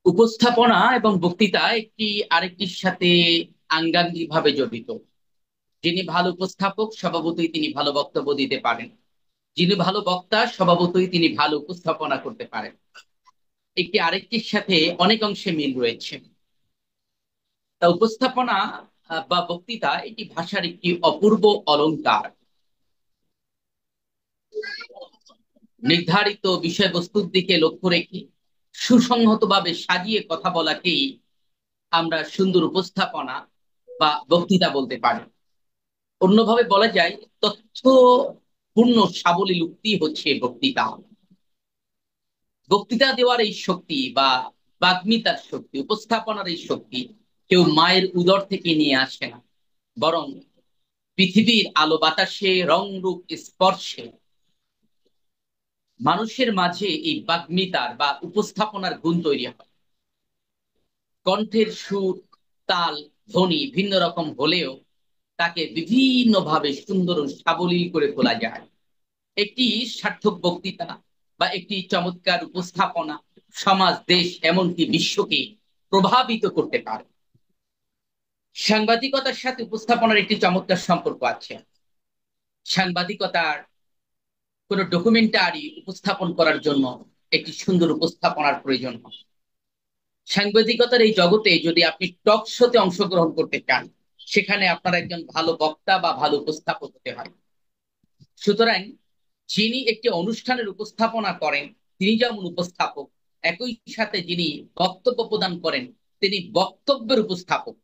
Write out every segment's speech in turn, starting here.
উপস্থাপনা এবং বক্তৃতা একটি আরেকটির সাথে আঙ্গাঙ্গিক ভাবে জড়িত। যিনি ভালো উপস্থাপক স্বভাবতই তিনি ভালো বক্তব্য দিতে পারেন। যিনি ভালো বক্তা স্বভাবতই তিনি ভালো উপস্থাপনা করতে পারেন। একটি আরেকটির সাথে অনেক অংশে মিল রয়েছে। তা উপস্থাপনা বা বক্তৃতা এটি ভাষার একটি অপূর্ব অলংকার। নির্ধারিত বিষয়বস্তুর দিকে লক্ষ্য রেখে সুসংহতভাবে সাজিয়ে কথা বলাকেই আমরা সুন্দর উপস্থাপনা বা বক্তৃতা বলতে পারি। অন্যভাবে বলা যায়, তথ্যপূর্ণ সাবলীল উক্তি হচ্ছে বক্তৃতা। বক্তৃতা দেওয়ার এই শক্তি বা বাগ্মিতার শক্তি, উপস্থাপনার এই শক্তি কেউ মায়ের উদর থেকে নিয়ে আসে না, বরং পৃথিবীর আলো বাতাসে রং রূপ স্পর্শে মানুষের মাঝে এই বাগ্মিতার বা উপস্থাপনার গুণ তৈরি হয়। কণ্ঠের সুর, তাল, ধ্বনি ভিন্ন রকম হলেও তাকে বিভিন্নভাবে সুন্দর ও সাবলীল করে তোলা যায়। একটি সার্থক বক্তৃতা বা একটি চমৎকার উপস্থাপনা সমাজ, দেশ, এমনকি বিশ্বকে প্রভাবিত করতে পারে। সাংবাদিকতার সাথে উপস্থাপনার একটি চমৎকার সম্পর্ক আছে। সাংবাদিকতার কোন ডকুমেন্টারি উপস্থাপন করার জন্য একটি সুন্দর উপস্থাপনার প্রয়োজন হয়। সাংবাদিকতার এই জগতে যদি আপনি টক শোতে অংশগ্রহণ করতে চান, সেখানে আপনার একজন ভালো বক্তা বা ভালো উপস্থাপক হতে হয়। সুতরাং যিনি একটি অনুষ্ঠানের উপস্থাপনা করেন তিনি যেমন উপস্থাপক, একই সাথে যিনি বক্তব্য প্রদান করেন তিনি বক্তব্যের উপস্থাপক।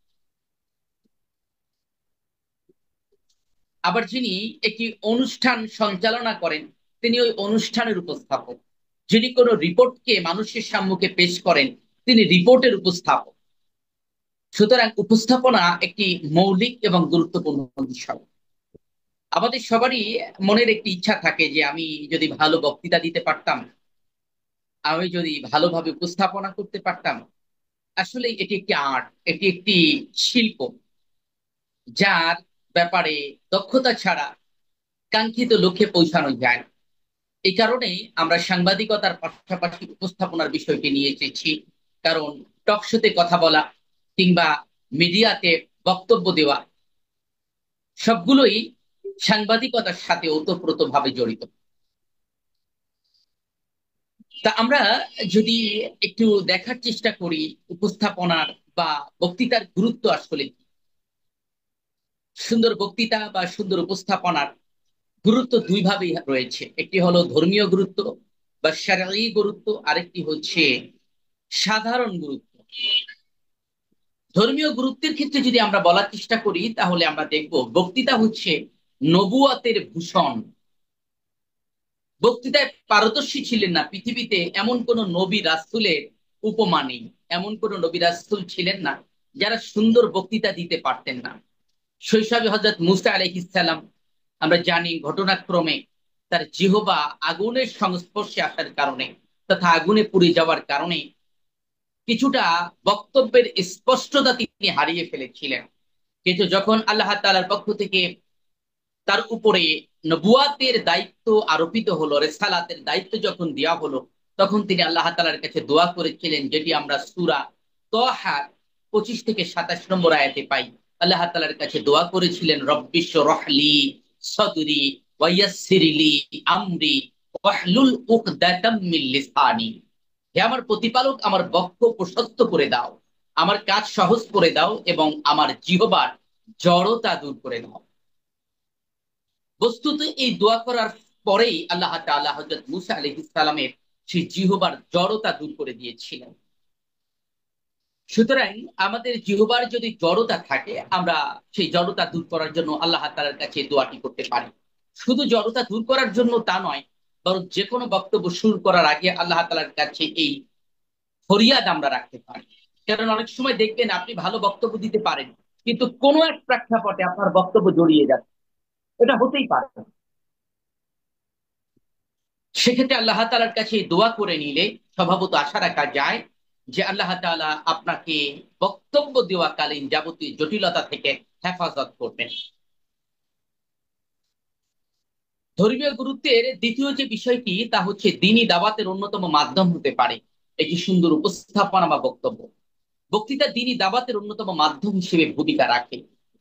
আবার যিনি একটি অনুষ্ঠান সঞ্চালনা করেন তিনি ওই অনুষ্ঠানের উপস্থাপক। যিনি কোনো রিপোর্টকে মানুষের সম্মুখে পেশ করেন তিনি রিপোর্টের উপস্থাপক। সুতরাং উপস্থাপনা একটি মৌলিক এবং গুরুত্বপূর্ণ বিষয়। আমাদের সবারই মনের একটি ইচ্ছা থাকে যে আমি যদি ভালো বক্তৃতা দিতে পারতাম, আমি যদি ভালোভাবে উপস্থাপনা করতে পারতাম। আসলে এটি একটি আর্ট, এটি একটি শিল্প, যার ব্যাপারে দক্ষতা ছাড়া কাঙ্ক্ষিত লক্ষ্যে পৌঁছানো যায় না। এই কারণে আমরা সাংবাদিকতার পাশাপাশি উপস্থাপনার বিষয়টি নিয়ে এসেছি। কারণ টকশোতে কথা বলা কিংবা মিডিয়াতে বক্তব্য দেওয়া সবগুলোই সাংবাদিকতার সাথে ওতপ্রোতভাবে জড়িত। তা আমরা যদি একটু দেখার চেষ্টা করি উপস্থাপনার বা বক্তৃতার গুরুত্ব আসলে কি। সুন্দর বক্তৃতা বা সুন্দর উপস্থাপনার গুরুত্ব দুই ভাবেই রয়েছে। একটি হলো ধর্মীয় গুরুত্ব বা শারঈ গুরুত্ব, আরেকটি হচ্ছে সাধারণ গুরুত্ব। ধর্মীয় গুরুত্বের ক্ষেত্রে যদি আমরা বলার চেষ্টা করি তাহলে আমরা দেখব বক্তৃতা হচ্ছে নবুয়তের ভূষণ। বক্তৃতায় পারদর্শী ছিলেন না পৃথিবীতে এমন কোন নবী রাসূলের উপমা নেই। এমন কোন নবী রাসূল ছিলেন না যারা সুন্দর বক্তৃতা দিতে পারতেন না। শৈশবে হযরত মুসা আলাইহিস সালাম, আমরা জানি ঘটনাক্রমে তার জিহবা আগুনের সংস্পর্শে আসার কারণে তথা আগুনে পুড়ে যাওয়ার কারণে কিছুটা বক্তব্যের স্পষ্টতা তিনি হারিয়ে ফেলেছিলেন। কিন্তু যখন আল্লাহ তাআলার পক্ষ থেকে তার উপরে নবুয়াতের দায়িত্ব আরোপিত হলো, রেসালাতের দায়িত্ব যখন দেওয়া হলো, তখন তিনি আল্লাহ তাআলার কাছে দোয়া করেছিলেন, যেটি আমরা সূরা তাহা 25 থেকে 27 নম্বর আয়াতে পাই। আল্লাহ তাআলার কাছে দোয়া করেছিলেন, রব্বি শরহ লি সদরি ওয়া ইয়াসসির লি আমরি ওয়াহলুল উকদাতাম মিন লিসানি। হে আমার প্রতিপালক, আমার বক্ষ প্রশস্ত করে দাও, আমার কাজ সহজ করে দাও এবং আমার জিহ্বার জড়তা দূর করে দাও। বস্তুত এই দোয়া করার পরেই আল্লাহ তাআলা হযরত মুসা আলাইহিস সালামের সেই জিহ্বার জড়তা দূর করে দিয়েছিলেন। সুতরাং আমাদের জিহ্বার যদি জড়তা থাকে, আমরা সেই জড়তা দূর করার জন্য আল্লাহ তাআলার কাছে দোয়াটি করতে পারি। শুধু জড়তা দূর করার জন্য তা নয়, বরং যে কোনো বক্তব্য শুরু করার আগে আল্লাহ তাআলার কাছে এই ফরিয়াদ আমরা রাখতে পারি। কারণ অনেক সময় দেখবেন আপনি ভালো বক্তব্য দিতে পারেন, কিন্তু কোনো এক প্রেক্ষাপটে আপনার বক্তব্য জড়িয়ে যাচ্ছে। এটা হতেই পারে। সেক্ষেত্রে আল্লাহ তাআলার কাছে দোয়া করে নিলে স্বভাবত আশা রাখা যায় যে আল্লাহ তাআলা আপনাকে বক্তব্য দেওয়াকালীন যাবতীয় জটিলতা থেকে হেফাজত করবেন। ধর্মীয় গুরুত্বের দ্বিতীয় যে বিষয়টি তা হচ্ছে দিনী দাওয়াতের অন্যতম মাধ্যম হতে পারে। একটি সুন্দর উপস্থাপনা বা বক্তব্য। বক্তৃতা দ্বীনি দাওয়াতের অন্যতম মাধ্যম হিসেবে ভূমিকা রাখে।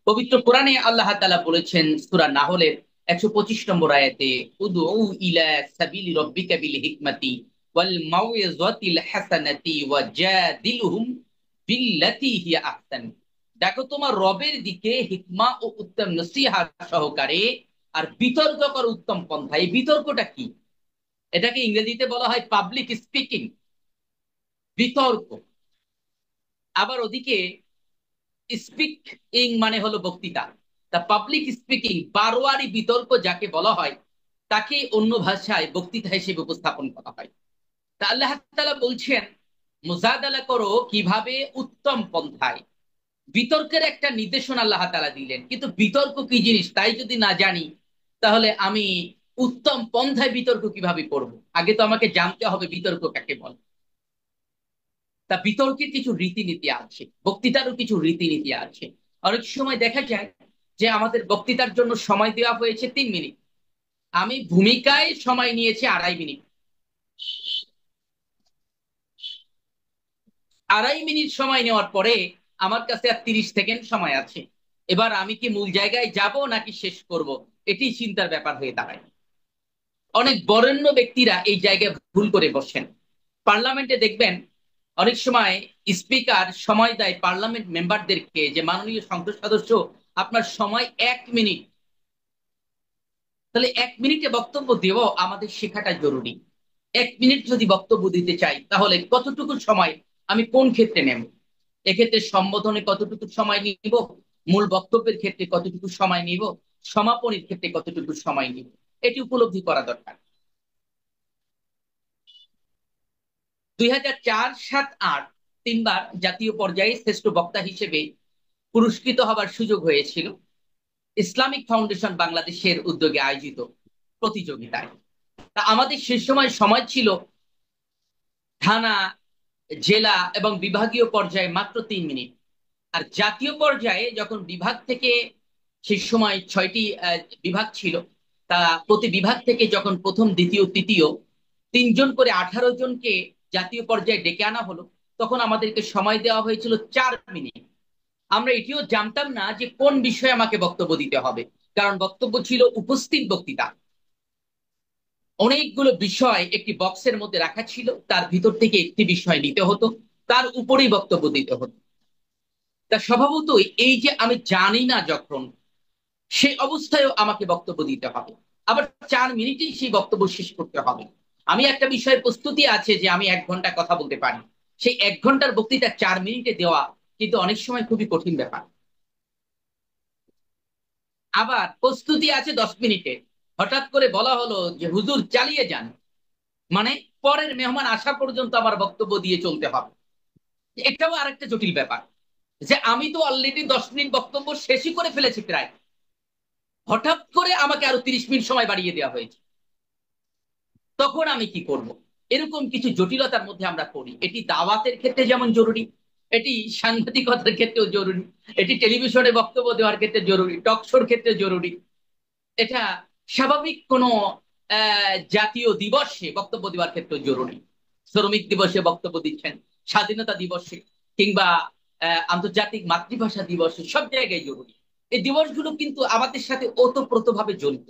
পবিত্র কোরআনে আল্লাহ তাআলা বলেছেন সূরা নাহলের 125 নম্বর আয়াতে, উদউ ইলা সাবিলি রাব্বিকা বিল হিকমাতি ওয়াল মাউইযাতিল হাসানাতি ওয়াজাদিলহুম বিল্লাতী হিয়া আহসান। দেখো তোমার রবের দিকে হিকমা ও উত্তম নসিহত সহকারে, আর বিতর্ক কর উত্তম পন্থা। এই বিতর্কটা কি? এটাকে ইংরেজিতে বলা হয় পাবলিক স্পিকিং, বিতর্ক। আবার ওদিকে স্পিকিং মানে হলো বক্তৃতা। তা পাবলিক স্পিকিং, বারোয়ারি বিতর্ক যাকে বলা হয়, তাকে অন্য ভাষায় বক্তৃতা হিসেবে উপস্থাপন করা হয়। তা আল্লাহ তাআলা বলছেন মুজাদালা করো কিভাবে উত্তম পন্থায়। বিতর্কের একটা নির্দেশনা আল্লাহ তাআলা দিলেন, কিন্তু বিতর্ক কি জিনিস তাই যদি না জানি, তাহলে আমি উত্তম পন্থায় বিতর্ক কিভাবে করব? আগে তো আমাকে জানতে হবে বিতর্ক কাকে বলে। তা বিতর্কের কিছু রীতিনীতি আছে, বক্তৃতারও কিছু রীতিনীতি আছে। অনেক সময় দেখা যায় যে আমাদের বক্তৃতার জন্য সময় দেওয়া হয়েছে 3 মিনিট, আমি ভূমিকায় সময় নিয়েছি 2.5 মিনিট। 2.5 মিনিট সময় নেওয়ার পরে আমার কাছে আর 30 সেকেন্ড সময় আছে। এবার আমি কি মূল জায়গায় যাব নাকি শেষ করব, এটি চিন্তার ব্যাপার হয়ে দাঁড়ায়। অনেক বরেণ্য ব্যক্তিরা এই জায়গায় ভুল করে বসেন। পার্লামেন্টে দেখবেন অনেক সময় স্পিকার সময় দেয় পার্লামেন্ট মেম্বারদেরকে যে মাননীয় সংসদ সদস্য, আপনার সময় 1 মিনিট। তাহলে 1 মিনিটে বক্তব্য দেওয়া আমাদের শেখাটা জরুরি। 1 মিনিট যদি বক্তব্য দিতে চাই, তাহলে কতটুকু সময় আমি কোন ক্ষেত্রে নেব? এক্ষেত্রে সম্বোধনে কতটুকু সময় নিব, মূল বক্তব্যের ক্ষেত্রে কতটুকু সময় নিব, সমাপনীর ক্ষেত্রে কতটুকু সময় নিব, এটি উপলব্ধি করা দরকার। 2004, 7, 8 তিনবার জাতীয় পর্যায়ে শ্রেষ্ঠ বক্তা হিসেবে পুরস্কৃত হবার সুযোগ হয়েছিল ইসলামিক ফাউন্ডেশন বাংলাদেশের উদ্যোগে আয়োজিত প্রতিযোগিতায়। তা আমাদের সে সময় সময় ছিল থানা, জেলা এবং বিভাগীয় পর্যায়ে মাত্র 3 মিনিট। আর জাতীয় পর্যায়ে যখন বিভাগ থেকে, সেই সময় 6টি বিভাগ ছিল, তা প্রতি বিভাগ থেকে যখন প্রথম, দ্বিতীয়, তৃতীয় 3 জন করে 18 জনকে জাতীয় পর্যায়ে ডেকে আনা হলো, তখন আমাদেরকে সময় দেওয়া হয়েছিল 4 মিনিট। আমরা এটিও জানতাম না যে কোন বিষয়ে আমাকে বক্তব্য দিতে হবে, কারণ বক্তব্য ছিল উপস্থিত বক্তৃতা। অনেকগুলো বিষয় একটি বক্সের মধ্যে রাখা ছিল, তার ভিতর থেকে একটি বিষয় নিতে হতো, তার উপরেই বক্তব্য দিতে হতো। তা স্বভাবতই এই যে আমি জানি না যখন, সেই অবস্থায়ও আমাকে বক্তব্য দিতে হবে, আবার 4 মিনিটেই সেই বক্তব্য শেষ করতে হবে। আমি একটা বিষয়ের প্রস্তুতি আছে যে আমি 1 ঘন্টা কথা বলতে পারি, সেই 1 ঘন্টার বক্তৃতা 4 মিনিটে দেওয়া কিন্তু অনেক সময় খুবই কঠিন ব্যাপার। আবার প্রস্তুতি আছে 10 মিনিটে, হঠাৎ করে বলা হলো যে হুজুর চালিয়ে যান, মানে পরের মেহমান আসা পর্যন্ত আমার বক্তব্য দিয়ে চলতে হবে। এটাও আরেকটা জটিল ব্যাপার, যে আমি তো অলরেডি 10 মিনিট বক্তব্য শেষই করে ফেলেছি প্রায়, হঠাৎ করে আমাকে আরো 30 মিনিট সময় বাড়িয়ে দেওয়া হয়েছে। তখন আমি কি করব? এরকম কিছু জটিলতার মধ্যে আমরা পড়ি। এটি দাওয়াতের ক্ষেত্রে যেমন জরুরি, এটি সাংবাদিকতার ক্ষেত্রেও জরুরি, এটি টেলিভিশনে বক্তব্য দেওয়ার ক্ষেত্রে জরুরি, টক শোর ক্ষেত্রে জরুরি। এটা স্বাভাবিক কোনো জাতীয় দিবসে বক্তব্য দেওয়ার ক্ষেত্রে জরুরি। শ্রমিক দিবসে বক্তব্য দিচ্ছেন, স্বাধীনতা দিবসে, কিংবা আন্তর্জাতিক মাতৃভাষা দিবসে, সব জায়গায় জরুরি। এই দিবসগুলো কিন্তু আমাদের সাথে ওতপ্রোতভাবে জড়িত।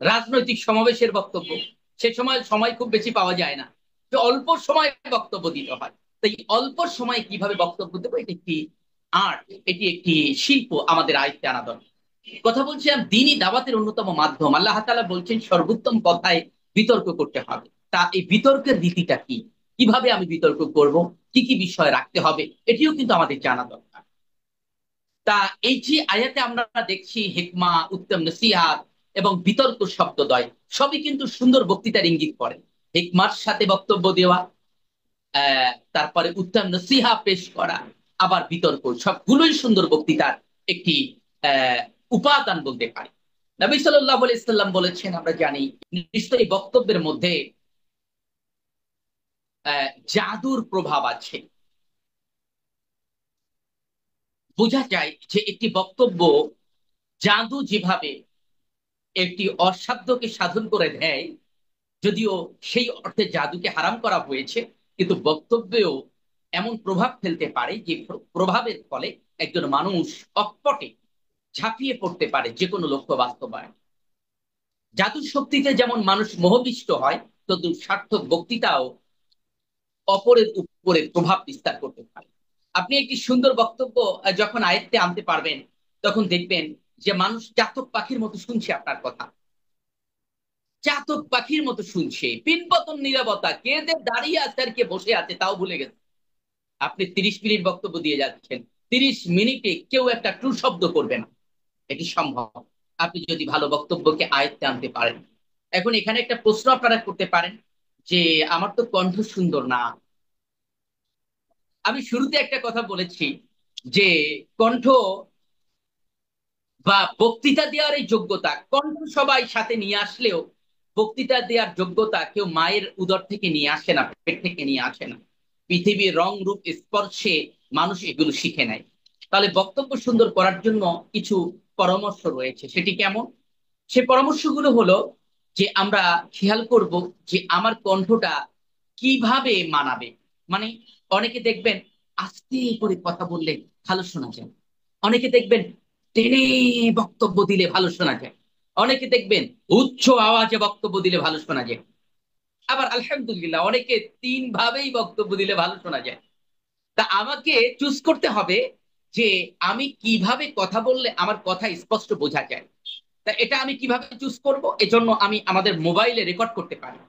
রাজনৈতিক সমাবেশের বক্তব্য, সে সময় সময় খুব বেশি পাওয়া যায় না, যে অল্প সময় বক্তব্য দিতে হয়। তাই অল্প সময়ে কিভাবে বক্তব্য দেবো, এটি একটি আর্ট, এটি একটি শিল্প আমাদের আয়ত্তে আনা দরকার। কথা বলছিলাম দ্বীনি দাওয়াতের অন্যতম মাধ্যম। আল্লাহ তাআলা বলছেন সর্বোত্তম কথায় বিতর্ক করতে হবে। তা এই বিতর্কের রীতিটা কি, কিভাবে আমি বিতর্ক করব, কি কি বিষয় রাখতে হবে, এটিও কিন্তু আমাদের জানা দরকার। তা এই যে আয়াতে আমরা দেখছি হিকমা, উত্তম নসিহাত এবং বিতর্ক শব্দদ্বয়, সবই কিন্তু সুন্দর বক্তৃতার ইঙ্গিত করে। হিকমার সাথে বক্তব্য দেওয়া, তারপরে উত্তম নসিহা পেশ করা, আবার বিতর্ক, সবগুলোই সুন্দর বক্তৃতার একটি উপাদান বলতে পারি। নবী সাল্লাল্লাহু আলাইহি সাল্লাম বলেছেন, আমরা জানি, নিশ্চয়ই বক্তব্যের মধ্যে জাদুর প্রভাব আছে। বোঝা যায় যে একটি বক্তব্য জাদু যেভাবে একটি অসাধ্যকে সাধন করে দেয়, যদিও সেই অর্থে জাদুকে হারাম করা হয়েছে, কিন্তু বক্তব্যেও এমন প্রভাব ফেলতে পারে যে প্রভাবের ফলে একজন মানুষ অকপটে ঝাঁপিয়ে পড়তে পারে যে কোনো লক্ষ্য বাস্তবায়ন। জাদুর শক্তিতে যেমন মানুষ মোহবিষ্ট হয়, তদ্রুপ সার্থক বক্তৃতাও অপরের উপরে প্রভাব বিস্তার করতে পারে। আপনি একটি সুন্দর বক্তব্য যখন আয়ত্তে আনতে পারবেন, তখন দেখবেন যে মানুষ চাতক পাখির মতো শুনছে আপনার কথা, চাতক পাখির মতো শুনছে, পিনপতন নীরবতা, কে যে দাঁড়িয়ে আছে আর কে বসে আছে তাও ভুলে গেছে। আপনি 30 মিনিট বক্তব্য দিয়ে যাচ্ছেন, 30 মিনিটে কেউ একটা ট্রু শব্দ করবে না। এটি সম্ভব আপনি যদি ভালো বক্তব্যকে আয়ত্তে আনতে পারেন। এখন এখানে একটা প্রশ্ন আপনারা করতে পারেন যে আমার তো কণ্ঠ সুন্দর না। আমি শুরুতে একটা কথা বলেছি যে কণ্ঠ বা বক্তৃতা দেওয়ার এই যোগ্যতা, কণ্ঠ সবাই সাথে নিয়ে আসলেও বক্তৃতা দেওয়ার যোগ্যতা কেউ মায়ের উদর থেকে নিয়ে আসে না, পেট থেকে নিয়ে আসে না। পৃথিবীর রং রূপ স্পর্শে মানুষ এগুলো শিখে নেয়। তাহলে বক্তব্য সুন্দর করার জন্য কিছু পরামর্শ রয়েছে। সেটি কেমন? সে পরামর্শগুলো হলো যে আমরা খেয়াল করব যে আমার কণ্ঠটা কিভাবে মানাবে। মানে অনেকে দেখবেন আস্তে করে কথা বললে ভালো শোনা যায়, অনেকে দেখবেন টেনে বক্তব্য দিলে ভালো শোনা যায়, অনেকে দেখবেন উচ্চ আওয়াজে বক্তব্য দিলে ভালো শোনা যায়, আবার আলহামদুলিল্লাহ অনেকে 3 ভাবেই বক্তব্য দিলে ভালো শোনা যায়। তা আমাকে চুজ করতে হবে যে আমি কিভাবে কথা বললে আমার কথা স্পষ্ট বোঝা যায়। তা এটা আমি কিভাবে চুজ করব? এজন্য আমি আমাদের মোবাইলে রেকর্ড করতে পারি,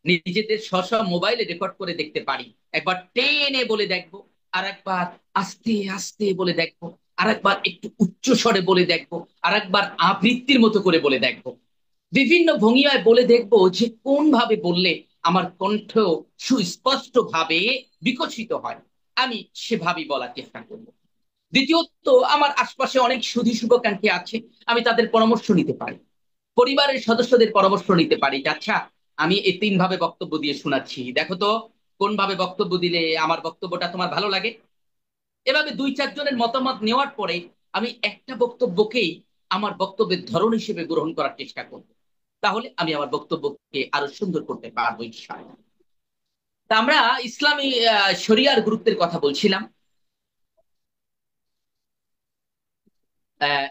নিজেদের স্ব মোবাইলে রেকর্ড করে দেখতে পারি। একবার টেনে বলে দেখবো, আর একবার আস্তে আস্তে বলে দেখবো, আর একবার একটু উচ্চ স্বরে বলে দেখবো, আর একবার আবৃত্তির মতো করে বলে দেখবো। বিভিন্ন ভঙ্গিমায় বলে দেখবো যে কোন ভাবে বললে আমার কণ্ঠ সুস্পষ্ট ভাবে বিকশিত হয়। আমি সেভাবেই বলার চেষ্টা করব। দ্বিতীয়ত, আমার আশপাশে অনেক সুধী শুভাকাঙ্ক্ষী আছে, আমি তাদের পরামর্শ নিতে পারি, পরিবারের সদস্যদের পরামর্শ নিতে পারি যে আচ্ছা আমি এই 3 ভাবে বক্তব্য দিয়ে শোনাচ্ছি, দেখো তো কোন ভাবে বক্তব্য দিলে আমার বক্তব্যটা তোমার ভালো লাগে। এভাবে 2-4 জনের মতামত নেওয়ার পরে আমি একটা বক্তব্যকেই আমার বক্তব্যের ধরন হিসেবে গ্রহণ করার চেষ্টা করব। তাহলে আমি আমার বক্তব্যকে আরো সুন্দর করতে পারবো ইনশাআল্লাহ। তা আমরা ইসলামী শরিয়ার গুরুত্বের কথা বলছিলাম। আহ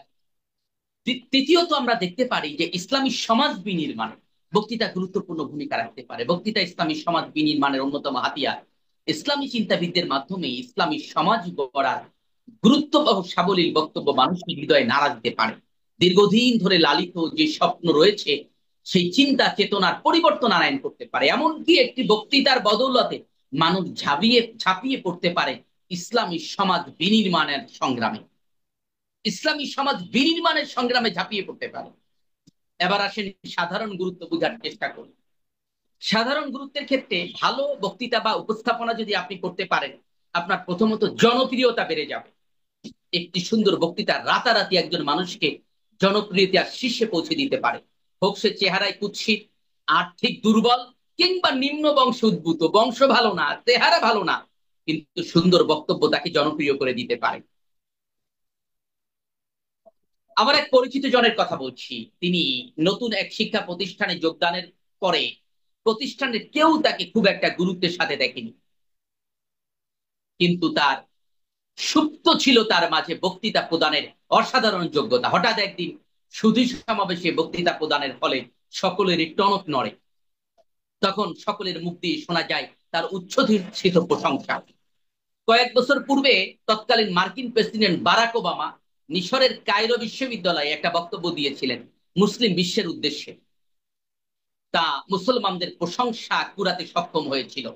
তৃতীয়ত আমরা দেখতে পারি যে ইসলামী সমাজ বিনির্মাণে বক্তৃতা গুরুত্বপূর্ণ ভূমিকা রাখতে পারে। বক্তৃতা ইসলামী সমাজ বিনির্মাণের অন্যতম হাতিয়ার। ইসলামী চিন্তাবিদদের মাধ্যমে ইসলামী সমাজ গড়ার গুরুত্ব ও সাবলীল বক্তব্য মানুষের হৃদয়ে নাড়া দিতে পারে। দীর্ঘদিন ধরে লালিত যে স্বপ্ন রয়েছে সেই চিন্তা চেতনার পরিবর্তন আনয়ন করতে পারে। এমনকি একটি বক্তৃতার বদৌলতে মানুষ ঝাঁপিয়ে ঝাঁপিয়ে পড়তে পারে ইসলামী সমাজ বিনির্মাণের সংগ্রামে, ইসলামী সমাজ বিনির্মাণের সংগ্রামে ঝাঁপিয়ে পড়তে পারে। এবার আসেন সাধারণ গুরুত্ব বোঝার চেষ্টা করি। সাধারণ গুরুত্বের ক্ষেত্রে ভালো বক্তৃতা বা উপস্থাপনা যদি আপনি করতে পারেন, আপনার প্রথমত জনপ্রিয়তা বেড়ে যাবে। একটি সুন্দর বক্তৃতা রাতারাতি একজন মানুষকে জনপ্রিয়তার শীর্ষে পৌঁছে দিতে পারে। হোক সে চেহারায় কুৎসিত, আর্থিক দুর্বল, কিংবা নিম্ন বংশ উদ্ভূত, বংশ ভালো না, চেহারা ভালো না, কিন্তু সুন্দর বক্তব্য তাকে জনপ্রিয় করে দিতে পারে। আমার এক পরিচিত জনের কথা বলছি। তিনি নতুন এক শিক্ষা প্রতিষ্ঠানে যোগদানের পরে প্রতিষ্ঠানের কেউ তাকে খুব একটা গুরুত্বের সাথে দেখেনি, কিন্তু তার সুপ্ত ছিল তার মাঝে বক্তৃতা প্রদানের অসাধারণ যোগ্যতা। হঠাৎ একদিন সুধী সমাবেশে বক্তৃতা প্রদানের ফলে সকলেরই টনক নড়ে। তখন সকলের মুখ দিয়ে শোনা যায় তার উচ্ছ্বসিত প্রশংসা। কয়েক বছর পূর্বে তৎকালীন মার্কিন প্রেসিডেন্ট বারাক ওবামা মিশরের কায়রো বিশ্ববিদ্যালয়ে একটা বক্তব্য দিয়েছিলেন মুসলিম বিশ্বের উদ্দেশ্যে। তা মুসলমানদের প্রশংসা কুড়াতে সক্ষম হয়েছিল।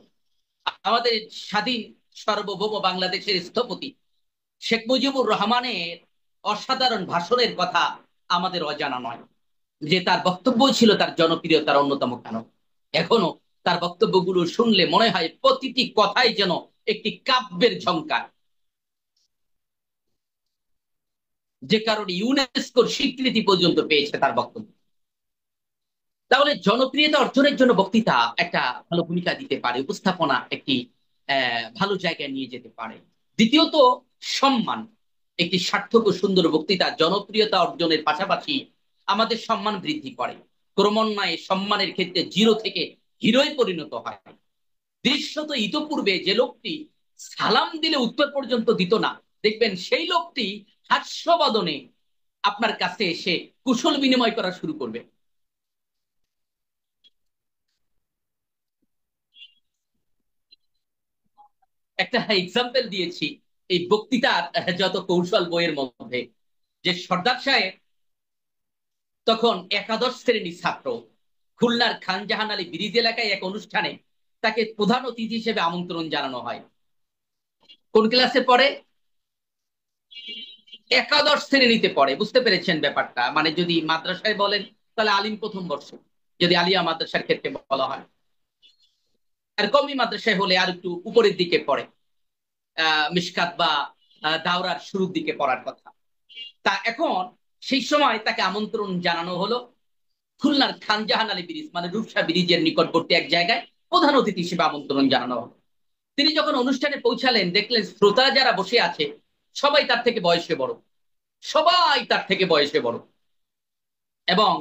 আমাদের স্বাধীন সার্বভৌম বাংলাদেশের স্থপতি শেখ মুজিবুর রহমানের অসাধারণ ভাষণের কথা আমাদের অজানা নয়, যে তার বক্তব্য ছিল তার জনপ্রিয়তার অন্যতম কারণ। এখনো তার বক্তব্যগুলো শুনলে মনে হয় প্রতিটি কথাই যেন একটি কাব্যের ঝংকার, যে কারণে ইউনেস্কোর স্বীকৃতি পর্যন্ত পেয়েছে তার বক্তব্য। তাহলে জনপ্রিয়তা অর্জনের জন্য বক্তৃতা একটা ভালো ভূমিকা দিতে পারে, উপস্থাপনা একটি ভালো জায়গায় নিয়ে যেতে পারে। দ্বিতীয়ত, সম্মান। একটি সার্থক ও সুন্দর বক্তৃতা জনপ্রিয়তা অর্জনের পাশাপাশি আমাদের সম্মান বৃদ্ধি করে। ক্রমান্বয়ে সম্মানের ক্ষেত্রে জিরো থেকে হিরোয় পরিণত হয়। দৃশ্যত ইতপূর্বে যে লোকটি সালাম দিলে উত্তর পর্যন্ত দিত না, দেখবেন সেই লোকটি হাস্যবদনে আপনার কাছে এসে কুশল বিনিময় করা শুরু করবে। একটা এক্সাম্পল দিয়েছি এই বক্তৃতার যত কৌশল বইয়ের মধ্যে, যে সর্দার সাহেব তখন একাদশ শ্রেণীর ছাত্র, খুলনার খানজাহান আলী ব্রিজ এলাকায় এক অনুষ্ঠানে তাকে প্রধান অতিথি হিসেবে আমন্ত্রণ জানানো হয়। কোন ক্লাসে পড়ে? একাদশ শ্রেণীতে পড়ে। বুঝতে পেরেছেন ব্যাপারটা? মানে যদি মাদ্রাসায় বলেন তাহলে আলিম প্রথম বর্ষ, যদি আলিয়া মাদ্রাসার ক্ষেত্রে বলা হয়। আর কমি মাদ্রাসায় হলে আর একটু উপরের দিকে পড়ে, মিশকাত বা দাওরার শুরুর দিকে পড়ার কথা। তা এখন সেই সময় তাকে আমন্ত্রণ জানানো হলো খুলনার খানজাহান আলী ব্রিজ মানে রূপসা ব্রিজের নিকটবর্তী এক জায়গায় প্রধান অতিথি হিসেবে আমন্ত্রণ জানানো হলো। তিনি যখন অনুষ্ঠানে পৌঁছালেন, দেখলেন শ্রোতা যারা বসে আছে সবাই তার থেকে বয়সে বড়, সবাই তার থেকে বয়সে বড়। এবং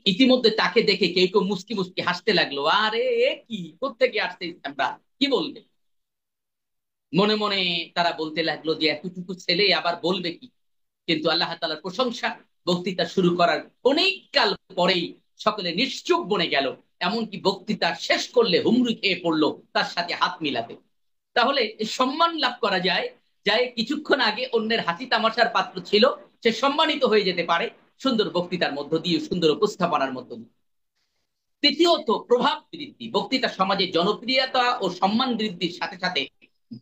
ইতিমধ্যে তাকে দেখে কেউ কেউ মুস্কি মুস্কি হাসতে লাগলো, আরে এ কি, কোত্থেকে আসছে আমরা, কি বলবে। মনে মনে তারা বলতে লাগলো যে এতটুকু ছেলে আবার বলবে কি। কিন্তু আল্লাহ তাআলার প্রশংসা, বক্তৃতা শুরু করার অনেক কাল পরেই সকলে নিশ্চুপ বনে গেল। এমনকি বক্তৃতা শেষ করলে হুমড়ি খেয়ে পড়লো তার সাথে হাত মিলাতে। তাহলে সম্মান লাভ করা যায়, যাই কিছুক্ষণ আগে অন্যের হাসি তামাশার পাত্র ছিল, সে সম্মানিত হয়ে যেতে পারে সুন্দর বক্তৃতার মধ্য দিয়ে, সুন্দর উপস্থাপনার মধ্য দিয়ে। তৃতীয়ত, প্রভাব বৃদ্ধি। বক্তৃতা সমাজে জনপ্রিয়তা ও সম্মান বৃদ্ধির সাথে সাথে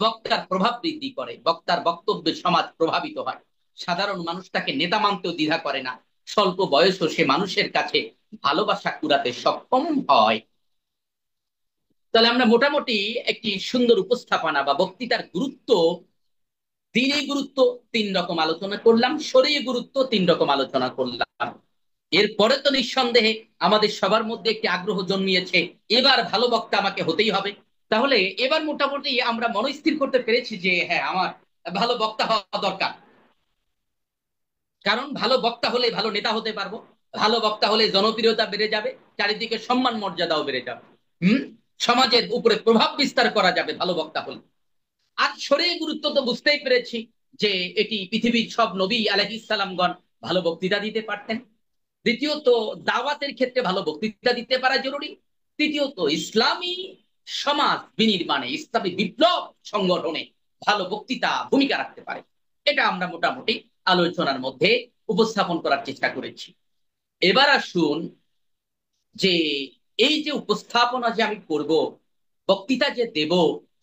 বক্তার প্রভাব বৃদ্ধি করে। বক্তার বক্তব্যে সমাজ প্রভাবিত হয়। সাধারণ মানুষ তাকে নেতা মানতেও দ্বিধা করে না। স্বল্প বয়সও সে মানুষের কাছে ভালোবাসা কুড়াতে সক্ষম হয়। তাহলে আমরা মোটামুটি একটি সুন্দর উপস্থাপনা বা বক্তৃতার গুরুত্ব, দিনই গুরুত্ব তিন রকম আলোচনা করলাম, শরীয় গুরুত্ব তিন রকম আলোচনা করলাম। এরপরে তো নিঃসন্দেহে আমাদের সবার মধ্যে একটি আগ্রহ জন্মিয়েছে, এবার ভালো বক্তা আমাকে হতেই হবে। তাহলে এবার মোটামুটি আমরা মনস্থির করতে পেরেছি যে হ্যাঁ, আমার ভালো বক্তা হওয়া দরকার। কারণ ভালো বক্তা হলে ভালো নেতা হতে পারবো, ভালো বক্তা হলে জনপ্রিয়তা বেড়ে যাবে, চারিদিকে সম্মান মর্যাদাও বেড়ে যাবে। হম। সমাজের উপরে প্রভাব বিস্তার করা যাবে ভালো বক্তা হলে। আর শরীর গুরুত্ব তো বুঝতেই পেরেছি যে এটি পৃথিবীর সব নবী আলাইহিস সালামগণ ভালো বক্তৃতা দিতে পারতেন। দ্বিতীয়ত, দাওয়াতের ক্ষেত্রে ভালো বক্তৃতা দিতে পারা জরুরি। তৃতীয়ত, ইসলামী সমাজ বিনির্মাণে, ইসলামী বিপ্লব সংগঠনে ভালো বক্তৃতা ভূমিকা রাখতে পারে। এটা আমরা মোটামুটি আলোচনার মধ্যে উপস্থাপন করার চেষ্টা করেছি। এবার আসুন যে এই যে উপস্থাপনা যে আমি করব, বক্তৃতা যে দেব,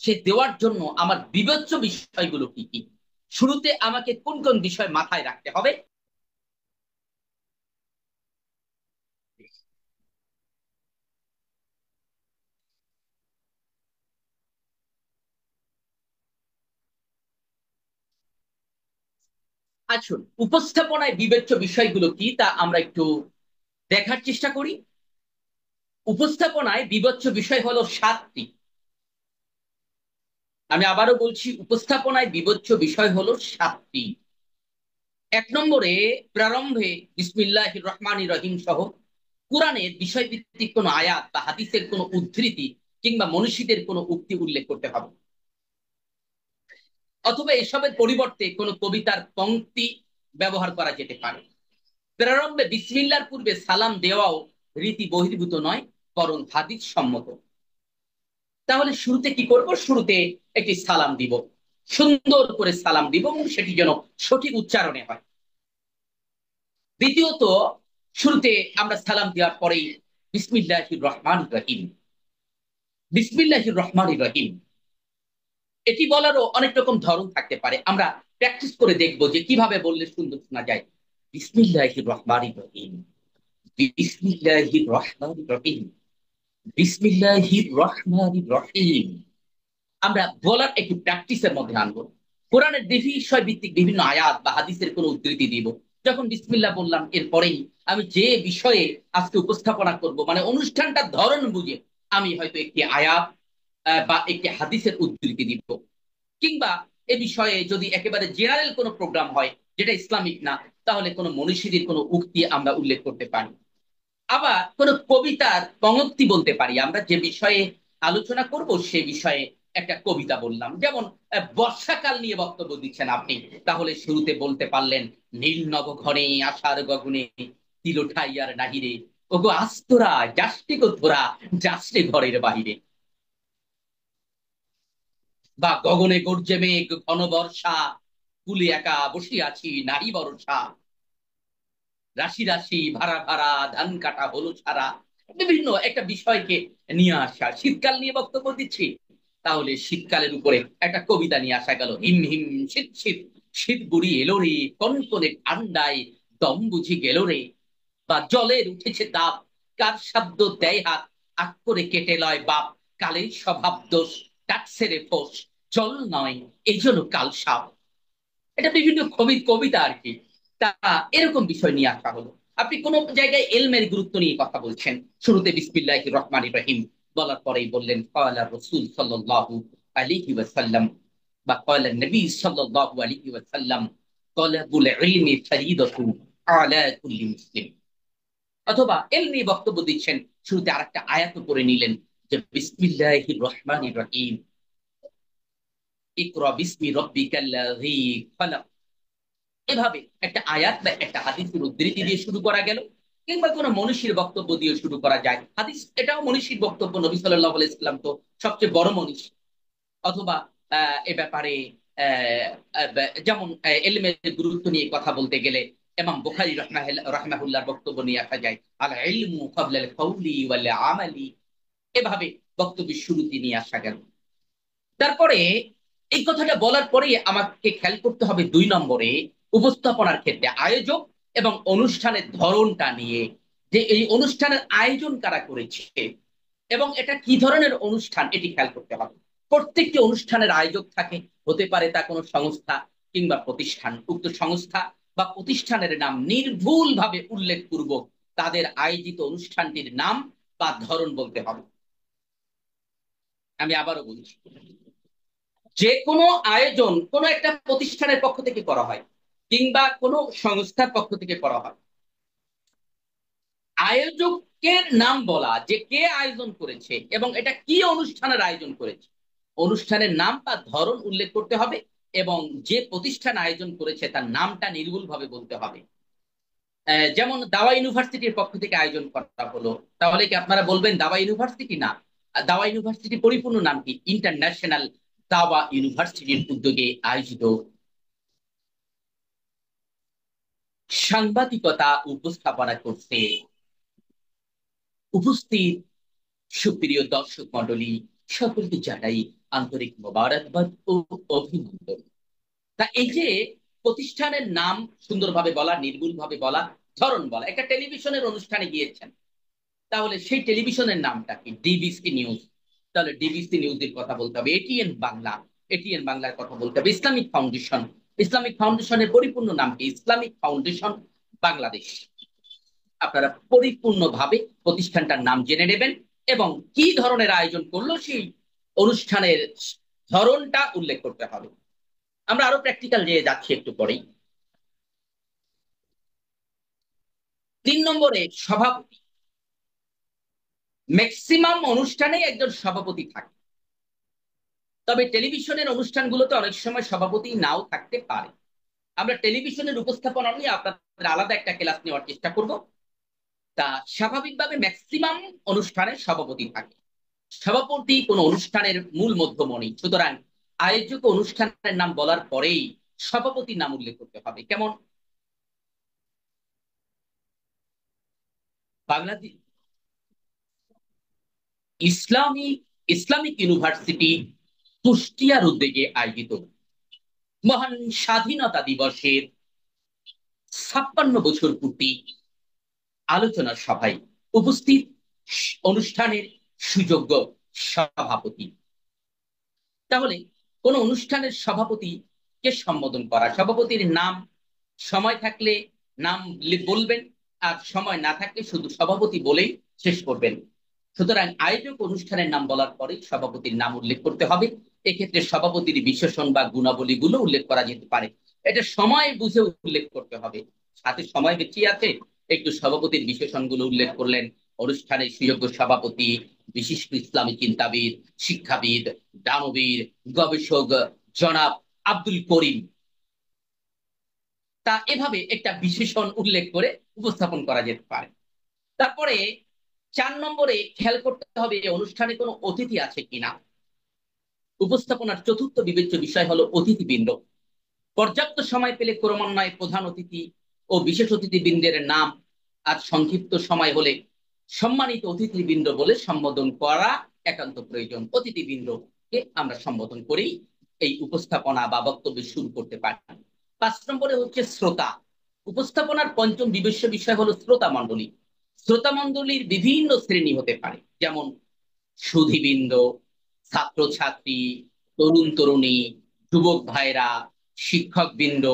সে দেওয়ার জন্য আমার বিবেচ্য বিষয়গুলো কি কি, শুরুতে আমাকে কোন কোন বিষয় মাথায় রাখতে হবে। আসুন, উপস্থাপনায় বিবেচ্য বিষয়গুলো কি তা আমরা একটু দেখার চেষ্টা করি। উপস্থাপনায় বিবেচ্য বিষয় হলো সাতটি। আমি আবারও বলছি, উপস্থাপনায় বিবেচ্য বিষয় হলো সাতটি। এক নম্বরে, প্রারম্ভে বিসমিল্লাহির রহমানির রহিম সহ কোরআনের বিষয়ভিত্তিক কোনো আয়াত বা হাদিসের কোনো উদ্ধৃতি কিংবা মনীষীদের কোনো উক্তি উল্লেখ করতে হবে। অথবা এসবের পরিবর্তে কোনো কবিতার পংক্তি ব্যবহার করা যেতে পারে। প্রারম্ভে বিসমিল্লার পূর্বে সালাম দেওয়াও রীতি বহির্ভূত নয়, বরং হাদিস সম্মত। তাহলে শুরুতে কি করব? শুরুতে একটি সালাম দিব, সুন্দর করে সালাম দিব এবং সেটি যেন সঠিক উচ্চারণে হয়। দ্বিতীয়ত, শুরুতে আমরা সালাম দেওয়ার পরেই বিসমিল্লাহির রহমানির রহিম, বিসমিল্লাহির রহমানির রহিম, এটি বলারও অনেক রকম ধরন থাকতে পারে। আমরা প্র্যাকটিস করে দেখবো যে কিভাবে বললে সুন্দর শোনা যায়। বিসমিল্লাহির রহমানির রহিম, বিসমিল্লাহির রহমানির রহিম, বিসমিল্লাহির রহমানির রহিম। আমরা বলার একটি প্র্যাকটিসের মধ্যে আনবো। কোরআনের বিষয় ভিত্তিক বিভিন্ন আয়াত বা হাদিসের কোনো উদ্ধৃতি দিব। যখন বিসমিল্লাহ বললাম, এরপরেই আমি যে বিষয়ে আজকে উপস্থাপনা করব, মানে অনুষ্ঠানটার ধরন বুঝে আমি হয়তো একটি আয়াত বা একটি হাদিসের উদ্ধৃতি দিব। কিংবা এ বিষয়ে যদি একেবারে জেনারেল কোনো প্রোগ্রাম হয় যেটা ইসলামিক না, তাহলে কোনো মনীষীদের কোনো উক্তি আমরা উল্লেখ করতে পারি। আবার কোনো কবিতার পঙ্ক্তি বলতে পারি আমরা, যে বিষয়ে আলোচনা করব সে বিষয়ে একটা কবিতা বললাম। যেমন বর্ষাকাল নিয়ে বক্তব্য দিচ্ছেন আপনি, তাহলে শুরুতে বলতে পারলেন, নীল নভ ঘনে আষাঢ় গগনে তিল ঠাইয়ার নাহিরে, ওগো আস্তরা যাস্তি গো তোরা যাস্তে ঘরের বাহিরে। বা গগনে গর্জে মেঘ ঘন বর্ষা, কুলে একা বসিয়াছি নাহি ভরসা, রাশি রাশি ভাড়া ভাড়া ধান কাটা হলো ছাড়া। বিভিন্ন একটা বিষয়কে নিয়ে আসা। শীতকাল নিয়ে বক্তব্য দিচ্ছি, তাহলে শীতকালের উপরে একটা কবিতা নিয়ে আসা গেল। হিম হিম শীত শীত, শীত বুড়ি এলো রে, কনকনে ঠান্ডায় দম বুঝি গেল রে। বা জলের উঠেছে দাপ, কার শব্দ দেয় হাত, আক করে কেটে লয় বাপ, কালের স্বভাব দোষ, ডাকছে রে ফোঁস, জল নয় এই জন্য কাল সাপ। এটা বিভিন্ন কবির কবিতা আর কি। তা এরকম বিষয় নিয়ে আসা হলো। আপনি কোন জায়গায় এলমের গুরুত্ব নিয়ে কথা বলছেন, শুরুতে বিসমিল্লাহির রহমানির রহিম বলার পরেই বললেন ক্বালা রাসূল সাল্লাল্লাহু আলাইহি ওয়াসাল্লাম, বা ক্বালা নবী সাল্লাল্লাহু আলাইহি ওয়াসাল্লাম, তালাবুল ইলমি ফরিদাতুন আলা কুল্লি মুসলিম। অথবা এল নিয়ে বক্তব্য দিচ্ছেন, শুরুতে আরেকটা আয়াত পড়ে নিলেন যে বিসমিল্লাহির রহমানির রহিম, ইকরা বিসমি রাব্বিকাল্লাযী খালাক। এভাবে একটা আয়াত বা একটা হাদিসের উদ্ধৃতি দিয়ে শুরু করা গেল, কিংবা কোনো মনীষীর বক্তব্য দিয়ে শুরু করা যায়। হাদিস এটাও মনীষীর বক্তব্য, নবী সাল্লাল্লাহু আলাইহি সাল্লাম তো সবচেয়ে বড় মনীষী। অথবা এ ব্যাপারে যেমন এলমের গুরুত্ব নিয়ে কথা বলতে গেলে ইমাম বুখারী রাহমাহুল্লাহর বক্তব্য নিয়ে আসা যায়, আল ইলমু ক্বাবলাল কওলি ওয়াল আমালি। এভাবে বক্তব্যের শুরুতে নিয়ে আসা গেল। তারপরে এই কথাটা বলার পরে আমাকে খেয়াল করতে হবে 2 নম্বরে, উপস্থাপনার ক্ষেত্রে আয়োজক এবং অনুষ্ঠানের ধরনটা নিয়ে, যে এই অনুষ্ঠানের আয়োজন কারা করেছে এবং এটা কি ধরনের অনুষ্ঠান এটি খেয়াল করতে হবে। প্রত্যেকটি অনুষ্ঠানের আয়োজক থাকে, হতে পারে তা কোনো সংস্থা কিংবা প্রতিষ্ঠান। উক্ত সংস্থা বা প্রতিষ্ঠানের নাম নির্ভুলভাবে উল্লেখপূর্বক তাদের আয়োজিত অনুষ্ঠানটির নাম বা ধরন বলতে হবে। আমি আবারও বলছি, যে কোনো আয়োজন কোনো একটা প্রতিষ্ঠানের পক্ষ থেকে করা হয় কিংবা কোনো সংস্থার পক্ষ থেকে করা হয়, আয়োজকের নাম বলা, যে কে আয়োজন করেছে এবং এটা কি অনুষ্ঠানের আয়োজন করেছে, অনুষ্ঠানের নাম বা ধরন উল্লেখ করতে হবে, এবং যে প্রতিষ্ঠান আয়োজন করেছে তার নামটা নির্ভুল ভাবে বলতে হবে। যেমন দাওয়া ইউনিভার্সিটির পক্ষ থেকে আয়োজন করা হলো, তাহলে কি আপনারা বলবেন দাওয়া ইউনিভার্সিটি? না, দাওয়া ইউনিভার্সিটি পরিপূর্ণ নাম কি? ইন্টারন্যাশনাল দাওয়া ইউনিভার্সিটির উদ্যোগে আয়োজিত সাংবাদিকতা উপস্থাপনা করছে। উপস্থিত সুপ্রিয় দর্শক মন্ডলী, সকলকে জানাই আন্তরিক মোবারকবাদ ও অভিনন্দন। তা এই যে প্রতিষ্ঠানের নাম সুন্দরভাবে বলা, নির্ভুল ভাবে বলা, ধরন বলা। একটা টেলিভিশনের অনুষ্ঠানে গিয়েছেন, তাহলে সেই টেলিভিশনের নামটা কি? ডিবিসি নিউজ, তাহলে ডিবিসি নিউজের কথা বলতে হবে। এটিএন বাংলা, এটিএন বাংলার কথা বলতে হবে। ইসলামিক ফাউন্ডেশন, ইসলামিক ফাউন্ডেশনের পরিপূর্ণ নাম কি? Islamic foundation Bangladesh. আপনারা পরিপূর্ণভাবে প্রতিষ্ঠানটার নাম জেনে নেবেন এবং কি ধরনের আয়োজন করলো সেই অনুষ্ঠানের ধরনটা উল্লেখ করতে হবে। আমরা আরো প্র্যাকটিক্যাল যে যাচ্ছি একটু পরেই। 3 নম্বরে সভাপতি। ম্যাক্সিমাম অনুষ্ঠানে একজন সভাপতি থাকে, তবে টেলিভিশনের অনুষ্ঠানগুলোতে অনেক সময় সভাপতি নাও থাকতে পারে। আমরা টেলিভিশনের উপস্থাপনা নিয়ে আপনাদের আলাদা একটা ক্লাস নেওয়ার চেষ্টা করব। তা স্বাভাবিকভাবে ম্যাক্সিমাম অনুষ্ঠানে সভাপতি থাকে। সভাপতি কোন অনুষ্ঠানের মূল মধ্যমণি, সুতরাং আয়োজক অনুষ্ঠানের নাম বলার পরেই সভাপতির নাম উল্লেখ করতে হবে। কেমন? বাংলাদেশ ইসলামিক ইউনিভার্সিটি কুষ্টিয়ার উদ্যোগে আয়োজিত মহান স্বাধীনতা দিবসের 56 বছর পূর্তি আলোচনা সভায় উপস্থিত অনুষ্ঠানের সুযোগ্য সভাপতি। তাহলে কোন অনুষ্ঠানের সভাপতিকে সম্বোধন করা, সভাপতির নাম সময় থাকলে নাম বলবেন, আর সময় না থাকলে শুধু সভাপতি বলেই শেষ করবেন। সুতরাং আয়োজক অনুষ্ঠানের নাম বলার পরে সভাপতির নাম উল্লেখ করতে হবে। এক্ষেত্রে সভাপতির বিশেষণ বা গুণাবলী গুলো উল্লেখ করা যেতে পারে। এটা সময় বুঝে উল্লেখ করতে হবে, হাতে সময় বেঁচে আছে, একটু সভাপতির বিশেষণ গুলো উল্লেখ করলেন। অনুষ্ঠানের সুযোগ্য সভাপতি, বিশিষ্ট ইসলামী চিন্তাবিদ, শিক্ষাবিদ, দানবীর, গবেষক জনাব আব্দুল করিম। তা এভাবে একটা বিশেষণ উল্লেখ করে উপস্থাপন করা যেতে পারে। তারপরে 4 নম্বরে খেয়াল করতে হবে অনুষ্ঠানে কোনো অতিথি আছে কিনা। উপস্থাপনার চতুর্থ বিবেচ্য বিষয় হলো অতিথিবৃন্দ। পর্যাপ্ত সময় পেলে ক্রমান্বয়ে প্রধান অতিথি ও বিশেষ অতিথিবৃন্দের নাম আর সংক্ষিপ্ত সময় হলে সম্মানিত অতিথিবৃন্দ বলে সম্বোধন করা একান্ত প্রয়োজন। অতিথিবৃন্দকে আমরা সম্বোধন করেই এই উপস্থাপনা বা বক্তব্য শুরু করতে পারি। 5 নম্বরে হচ্ছে শ্রোতা। উপস্থাপনার পঞ্চম বিবেচ্য বিষয় হলো শ্রোতা মণ্ডলী। শ্রোতা মণ্ডলীর বিভিন্ন শ্রেণী হতে পারে, যেমন সুধীবৃন্দ, ছাত্রছাত্রী, তরুণ তরুণী, যুবক ভাইরা, শিক্ষকবৃন্দ,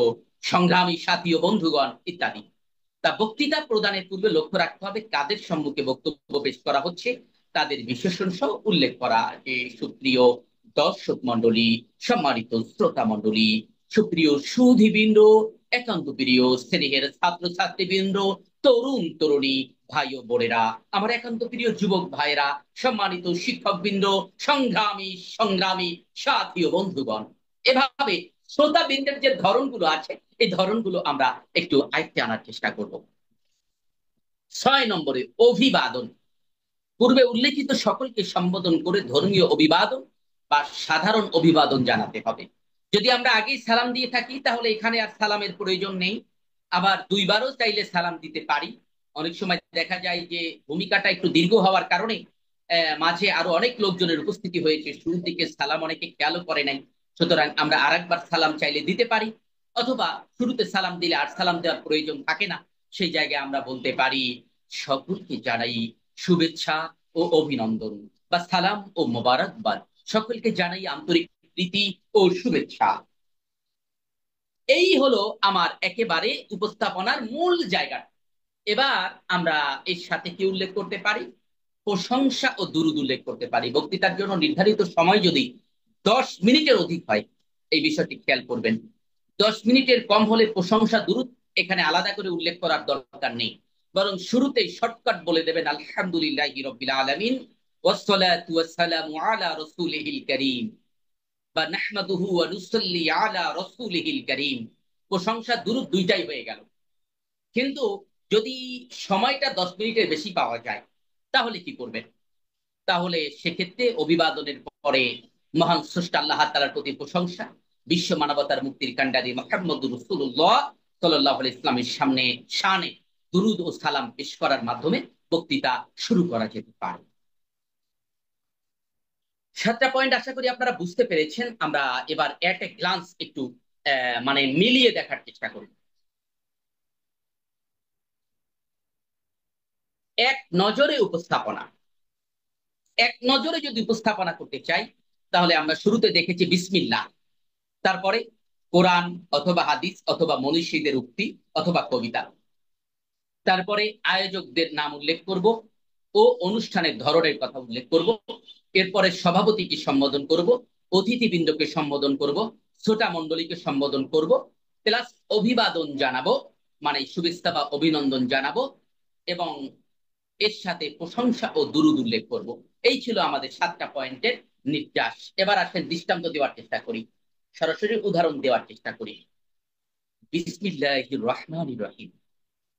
সংগ্রামী সাথী ও বন্ধুগণ ইত্যাদি। তা বক্তৃতা প্রদানের পূর্বে লক্ষ্য রাখতে হবে কাদের সম্মুখে বক্তব্য পেশ করা হচ্ছে, তাদের বিশেষণ সহ উল্লেখ করা। যে সুপ্রিয় দর্শক মন্ডলী, সম্মানিত শ্রোতা মন্ডলী, সুপ্রিয় সুধীবৃন্দ, একান্ত প্রিয় স্নেহের ছাত্রছাত্রীবৃন্দ, তরুণ তরুণী, ভাই ও বোনেরা, আমার একান্ত প্রিয় যুবক ভাইরা, সম্মানিত শিক্ষকবৃন্দ, সংগ্রামী সংগ্রামী সাথী ও বন্ধুগণ। এভাবে শ্রোতাবৃন্দের যে ধরনগুলো আছে, এই ধরনগুলো আমরা একটু আয়ত্তে আনার চেষ্টা করব। 6 নম্বরে অভিবাদন। পূর্বে উল্লেখিত সকলকে সম্বোধন করে ধর্মীয় অভিবাদন বা সাধারণ অভিবাদন জানাতে হবে। যদি আমরা আগেই সালাম দিয়ে থাকি তাহলে এখানে আর সালামের প্রয়োজন নেই। আবার দুইবারও চাইলে সালাম দিতে পারি। অনেক সময় দেখা যায় যে ভূমিকাটা একটু দীর্ঘ হওয়ার কারণে মাঝে আরো অনেক লোকজনের উপস্থিতি হয়েছে, শুরুর দিকে সালাম অনেকে খেয়ালও করে নাই। সুতরাং আমরা আরেকবার সালাম চাইলে দিতে পারি, অথবা শুরুতে সালাম দিলে আর সালাম দেওয়ার প্রয়োজন থাকে না। সেই জায়গায় আমরা বলতে পারি সকলকে জানাই শুভেচ্ছা ও অভিনন্দন, বা সালাম ও মোবারকবাদ। সকলকে জানাই আন্তরিক প্রীতি ও শুভেচ্ছা। এই হলো আমার একেবারে উপস্থাপনার মূল জায়গা। এবার আমরা এর সাথে কি উল্লেখ করতে পারি? প্রশংসা ও দুরূদ উল্লেখ করতে পারি। বক্তৃতার জন্য নির্ধারিত সময় যদি 10 মিনিটের অধিক হয়, এই বিষয়টি খেয়াল করবেন। 10 মিনিটের কম হলে প্রশংসা দুরূদ এখানে আলাদা করে উল্লেখ করার দরকার নেই, বরং শুরুতেই শর্টকাট বলে দেবেন আলহামদুলিল্লাহি রাব্বিল আলামিন ওয়াসসালাতু ওয়াসসালামু আলা রাসূলিহিল কারীম, বা নাহমাদুহু ওয়া নুসাল্লি আলা রাসূলিহিল কারীম। প্রশংসা দুরূদ দুইটাই হয়ে গেল। কিন্তু যদি সময়টা 10 মিনিটের বেশি পাওয়া যায় তাহলে কি করবেন? তাহলে সেক্ষেত্রে অভিবাদনের পরে মহান স্রষ্টা আল্লাহ তাআলার প্রতি প্রশংসা, বিশ্ব মানবতার মুক্তির কাণ্ডারি মুহাম্মদুর রাসূলুল্লাহ সাল্লাল্লাহু আলাইহি ইসলামের সামনে শানে দুরূদ ও সালাম পেশ করার মাধ্যমে বক্তৃতা শুরু করা যেতে পারে। 7টা পয়েন্ট আশা করি আপনারা বুঝতে পেরেছেন। আমরা এবার এট এ গ্লান্স একটু মানে মিলিয়ে দেখার চেষ্টা করি। এক নজরে উপস্থাপনা। এক নজরে যদি উপস্থাপনা করতে চাই তাহলে আমরা শুরুতে দেখেছি বিসমিল্লাহ, তারপরে কোরআন অথবা হাদিস অথবা মনীষীদের উক্তি অথবা কবিতা, তারপরে আয়োজকদের নাম উল্লেখ করব ও অনুষ্ঠানের ধরনের কথা উল্লেখ করব, এরপরে সভাপতিকে সম্বোধন করব, অতিথিবৃন্দকে সম্বোধন করব, শ্রোতা মণ্ডলীকে সম্বোধন করব, প্লাস অভিবাদন জানাবো, মানে শুভেচ্ছা বা অভিনন্দন জানাবো, এবং এর সাথে প্রশংসা ও দুরূদ উল্লেখ করব। এই ছিল আমাদের 7টা পয়েন্টের নির্যাস। এবার আসেন দৃষ্টান্ত দেওয়ার চেষ্টা করি, সরাসরি উদাহরণ দেওয়ার চেষ্টা করি। বিসমিল্লাহির রহমানির রহিম।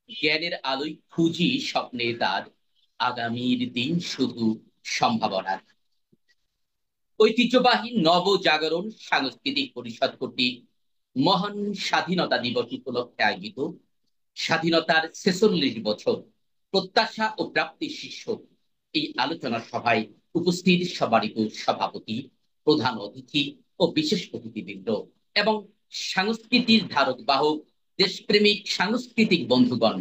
জ্ঞানের আলোয় খুঁজি স্বপ্নের দ্বার, আগামীর দিন শুধু সম্ভাবনার। ঐতিহ্যবাহী নবজাগরণ সাংস্কৃতিক পরিষদ কর্তৃক মহান স্বাধীনতা দিবস উপলক্ষে আয়োজিত স্বাধীনতার 46 বছর প্রত্যাশা ও প্রাপ্তির শীর্ষক এই আলোচনা সভায় উপস্থিত সবারিত সভাপতি, প্রধান অতিথি ও বিশেষ অতিথিবৃন্দ এবং সংস্কৃতির ধারক বাহক দেশপ্রেমিক সাংস্কৃতিক বন্ধুগণ,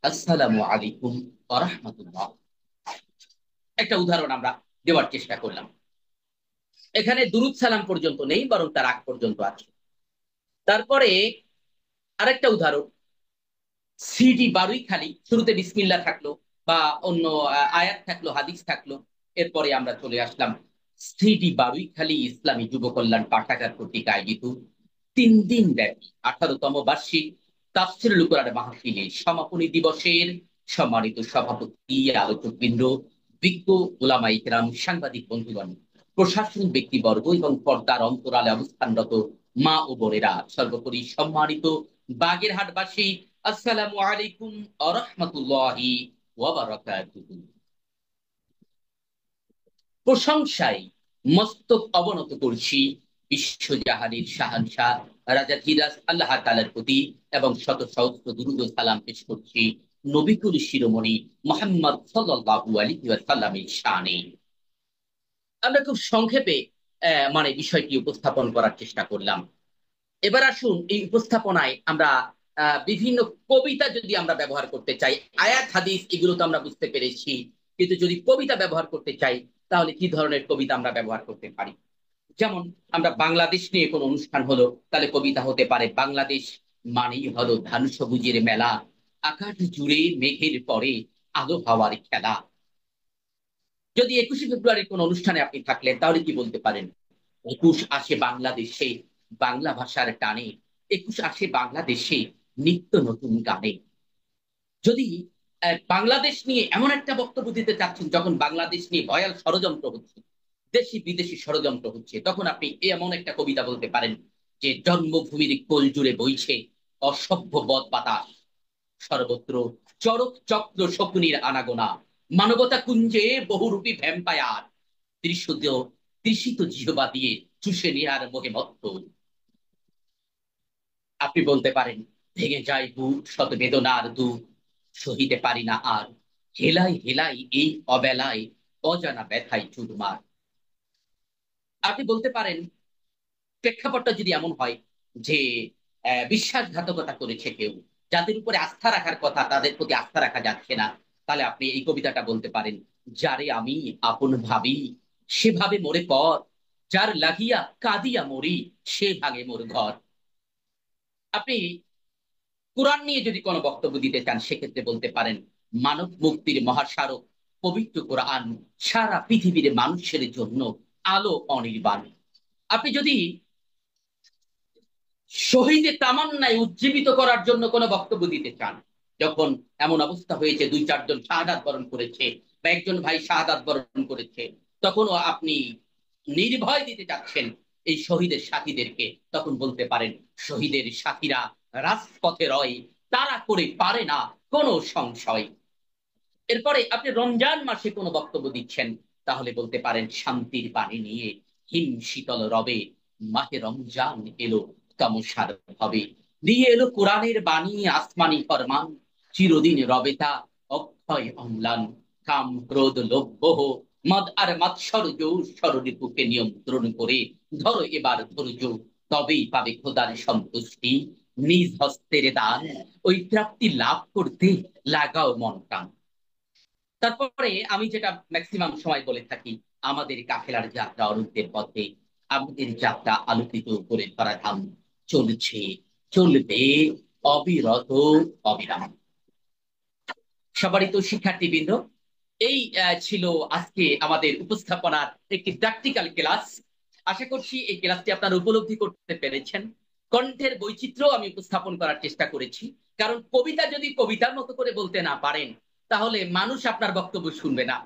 আসসালামু আলাইকুম ওয়া রাহমাতুল্লাহ। একটা উদাহরণ আমরা দেওয়ার চেষ্টা করলাম। এখানে দুরূদ সালাম পর্যন্ত নেই, বরং তার আগ পর্যন্ত আছে। তারপরে আরেকটা উদাহরণ, সিডি বারুইখালী, শুরুতে বিসমিল্লাহ থাকলো বা অন্য আয়াত থাকলো, হাদিস থাকলো, এরপরে আমরা চলে আসলাম সিডি বারুইখালী ইসলামী যুব কল্যাণ পাঠাগার কর্তৃক আয়োজিত 3 দিন ব্যাপী 18তম বার্ষিক তাফসীরুল কোরআন মাহফিলের সমাপনী দিবসের সম্মানিত সভাপতি, আলোচকবৃন্দ, বিজ্ঞ ওলামায়ে কেরাম, সাংবাদিক বন্ধুগণ, প্রশাসনিক ব্যক্তিবর্গ এবং পর্দার অন্তরালে অবস্থানরত মা ও বোনেরা, সর্বোপরি সম্মানিত বাগেরহাটবাসী, আসসালামু আলাইকুম ওয়া রাহমাতুল্লাহি ওয়া বারাকাতুহু। প্রশংসায় মস্তক অবনত করছি বিশ্বজাহানের শাহানশাহ রাজা ধীরাজ আল্লাহ তাআলার প্রতি, এবং শত সহস্র দুরূদ ও সালাম পেশ করছি নবিকুল শিরোমণি মুহাম্মদ সাল্লাল্লাহু আলাইহি ওয়াসাল্লামের শানে। আমরা খুব সংক্ষেপে বিষয়টি উপস্থাপন করার চেষ্টা করলাম। এবার আসুন, এই উপস্থাপনায় আমরা বিভিন্ন কবিতা যদি আমরা ব্যবহার করতে চাই, আয়াত হাদিস এগুলো তো আমরা বুঝতে পেরেছি, কিন্তু যদি কবিতা ব্যবহার করতে চাই তাহলে কি ধরনের কবিতা আমরা ব্যবহার করতে পারি। যেমন আমরা বাংলাদেশ নিয়ে কোনো অনুষ্ঠান হলো, তাহলে কবিতা হতে পারে, বাংলাদেশ মানেই হলো ধান সবুজের মেলা, আকাশ জুড়ে মেঘের পরে আলো হাওয়ার খেলা। যদি 21শে ফেব্রুয়ারির কোন অনুষ্ঠানে আপনি থাকলেন, তাহলে কি বলতে পারেন? 21 আসে বাংলাদেশে বাংলা ভাষার টানে, 21 আসে বাংলাদেশে নিত্য নতুন গানে। যদি বাংলাদেশ নিয়ে এমন একটা বক্তব্য দিতে চাচ্ছেন যখন বাংলাদেশ নিয়ে ভয়াল ষড়যন্ত্র হচ্ছে, দেশি বিদেশি ষড়যন্ত্র হচ্ছে, তখন আপনি এমন একটা কবিতা বলতে পারেন যে জন্মভূমির কোল জুড়ে বইছে অসভ্য বদ বাতাস, সর্বত্র চরক চক্র শকুনির আনাগোনা, মানবতা কুঞ্জে বহুরূপী ভ্যাম্পায়ার, ত্রিশুদ তৃষিত জিহ্বা দিয়ে চুষে নেয়ার মোহে মত্ত। আপনি বলতে পারেন ভেঙে যায় বুক শত বেদনার দুঃখ, সহিতে পারি না আর, হেলাই হেলাই এই অবেলায় অজানা ব্যথায় চুরমার। আপনি বলতে পারেন প্রেক্ষাপটটা যদি এমন হয় যে বিশ্বাসঘাতকতা করেছে কেউ, যাদের উপরে আস্থা রাখার কথা তাদের প্রতি আস্থা রাখা যাচ্ছে না, তাহলে আপনি এই কবিতাটা বলতে পারেন, যারে আমি আপন ভাবি সেভাবে মোরে পর, যার লাগিয়া কাঁদিয়া মরি সে ভাঙে মোর ঘর। আপনি কোরআন নিয়ে যদি কোনো বক্তব্য দিতে চান, সেক্ষেত্রে বলতে পারেন, মানব মুক্তির মহাস্মারক পবিত্র কোরআন সারা পৃথিবীর মানুষের জন্য আলো অনির্বাণ। আপনি যদি শহীদের তামান্নায় উজ্জীবিত করার জন্য কোনো বক্তব্য দিতে চান, যখন এমন অবস্থা হয়েছে 2-4 জন শাহাদাত বরণ করেছে বা একজন ভাই শাহাদাত বরণ করেছে, তখনও আপনি নির্ভয় দিতে চাচ্ছেন এই শহীদের সাথীদেরকে, তখন বলতে পারেন, শহীদের সাথীরা রাজপথে রয়, তারা করে পারে না কোনো সংশয়। এরপরে আপনি রমজান মাসে কোনো বক্তব্য দিচ্ছেন, তাহলে বলতে পারেন, শান্তির বাণী নিয়ে হিম শীতল রবে মাহে রমজান এলো তমসার হবে, দিয়ে এলো কোরআনের বাণী আসমানি ফরমান, চিরদিন রবে তা অক্ষয় অম্লান, কাম ক্রোধ লোভ মোহ মদ আর মাৎসর্য ষড়রিপুকে নিয়ন্ত্রণ করে ধরো এবার ধৈর্য, তবেই পাবে খোদার সন্তুষ্টি, নিজ হস্তের দান ওই প্রাপ্তি লাভ করতে লাগাও মন প্রাণ। তারপরে আমি যেটা ম্যাক্সিমাম সময় বলে থাকি, আমাদের কাফেলার যাত্রা অরুণের পথে, আমাদের যাত্রা আলোকিত করে ধরাধাম চলছে, চলবে অবিরত অবিরাম। সবারই তো শিক্ষার্থীবৃন্দ, এই ছিল আজকে আমাদের উপস্থাপনার একটি প্র্যাকটিক্যাল ক্লাস। আশা করছি এই ক্লাসটি আপনারা উপলব্ধি করতে পেরেছেন। কণ্ঠের বৈচিত্র্য আমি উপস্থাপন করার চেষ্টা করেছি, কারণ কবিতা যদি কবিতার মতো করে বলতে না পারেন, তাহলে মানুষ আপনার বক্তব্য শুনবে না।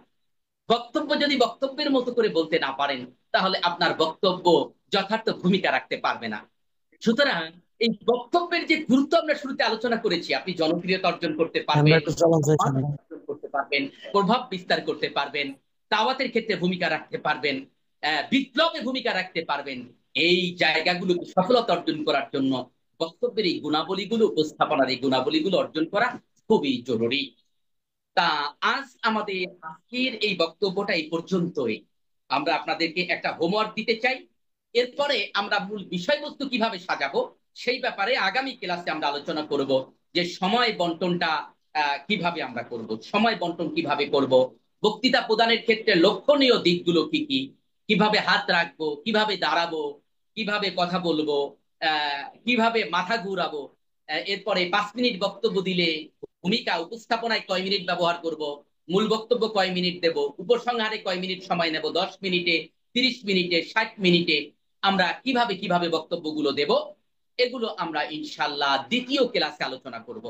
বক্তব্য যদি বক্তব্যের মতো করে বলতে না পারেন, তাহলে আপনার বক্তব্য যথার্থ ভূমিকা রাখতে পারবে না। সুতরাং এই বক্তব্যের যে গুরুত্ব আমরা শুরুতে আলোচনা করেছি, আপনি জনপ্রিয়তা অর্জন করতে পারবেন, অর্জন করতে পারবেন, প্রভাব বিস্তার করতে পারবেন, দাওয়াতের ক্ষেত্রে ভূমিকা রাখতে পারবেন, বিপ্লবে ভূমিকা রাখতে পারবেন। এই জায়গাগুলোকে সফলতা অর্জন করার জন্য বক্তব্যের এই গুণাবলীগুলো, উপস্থাপনার এই গুণাবলীগুলো অর্জন করা খুবই জরুরি। তা আজ আমাদের আজকের এই বক্তব্যটা এই পর্যন্তই। আমরা আপনাদেরকে একটা হোমওয়ার্ক দিতে চাই, এরপরে আমরা মূল বিষয়বস্তু কিভাবে সাজাবো সেই ব্যাপারে আগামী ক্লাসে আমরা আলোচনা করব, যে সময় বন্টনটা কিভাবে আমরা করব, সময় বন্টন কিভাবে করব, বক্তৃতা প্রদানের ক্ষেত্রে লক্ষণীয় দিকগুলো কি কি, কিভাবে হাত রাখবো, কিভাবে দাঁড়াবো, কিভাবে কথা বলবো, কিভাবে মাথা ঘুরাবো, এরপরে 5 মিনিট বক্তব্য দিলে ভূমিকা উপস্থাপনায় কয় মিনিট ব্যবহার করব, মূল বক্তব্য কয় মিনিট দেব, উপসংহারে কয় মিনিট সময় নেব, 10 মিনিটে, 30 মিনিটে, 60 মিনিটে আমরা কিভাবে কিভাবে বক্তব্যগুলো দেব, এগুলো আমরা ইনশাল্লাহ দ্বিতীয় ক্লাসে আলোচনা করব।